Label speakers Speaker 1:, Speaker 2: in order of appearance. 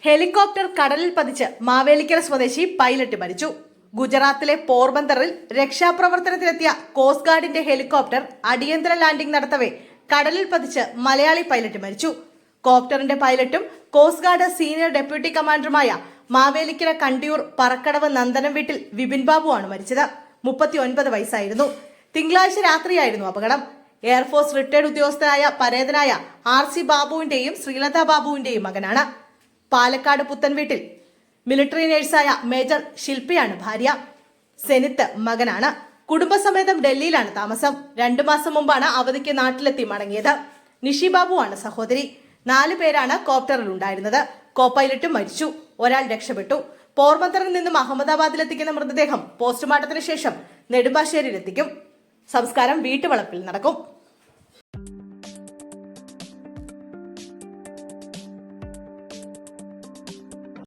Speaker 1: Helicopter കടലിൽ പതിച്ച് മാവേലിക്കര സ്വദേശി പൈലറ്റ് മരിച്ചു. ഗുജറാത്തിലെ പോർബന്തറിൽ രക്ഷാപ്രവർത്തനത്തിലെത്തിയ കോസ്റ്റ് ഗാർഡിന്റെ ഹെലികോപ്റ്റർ അടിയന്തര ലാൻഡിംഗ് നടത്തവേ കടലിൽ പതിച്ച് മലയാളി പൈലറ്റ് മരിച്ചു. കോപ്റ്ററിന്റെ പൈലറ്റും കോസ്റ്റ് ഗാർഡ് സീനിയർ ഡെപ്യൂട്ടി കമാൻഡറുമായ മാവേലിക്കര കണ്ടിയൂർ പറക്കടവ് നന്ദനം വീട്ടിൽ വിപിൻ ബാബുവാണ് മരിച്ചത്. 39 വയസ്സായിരുന്നു. തിങ്കളാഴ്ച രാത്രിയായിരുന്നു അപകടം. എയർഫോഴ്സ് റിട്ടയർഡ് ഉദ്യോഗസ്ഥനായ പരേതനായ RC ബാബുവിന്റെയും ശ്രീലത ബാബുവിന്റെയും മകനാണ്. പാലക്കാട് പുത്തൻ വീട്ടിൽ മിലിറ്ററി നഴ്സായ മേജർ ശില്പിയാണ് ഭാര്യ. സെനിത്ത് മകനാണ്. കുടുംബസമേതം ഡൽഹിയിലാണ് താമസം. 2 മാസം മുമ്പാണ് അവധിക്ക് നാട്ടിലെത്തി മടങ്ങിയത്. നിഷി ബാബുവാണ് സഹോദരി. 4 പേരാണ് കോപ്റ്ററിൽ ഉണ്ടായിരുന്നത്. കോ പൈലറ്റും മരിച്ചു. ഒരാൾ രക്ഷപ്പെട്ടു. പോർബന്തറിൽ നിന്നും അഹമ്മദാബാദിലെത്തിക്കുന്ന മൃതദേഹം പോസ്റ്റ്മോർട്ടത്തിന് ശേഷം നെടുമ്പാശ്ശേരിയിലെത്തിക്കും. സംസ്കാരം വീട്ടുവളപ്പിൽ നടക്കും.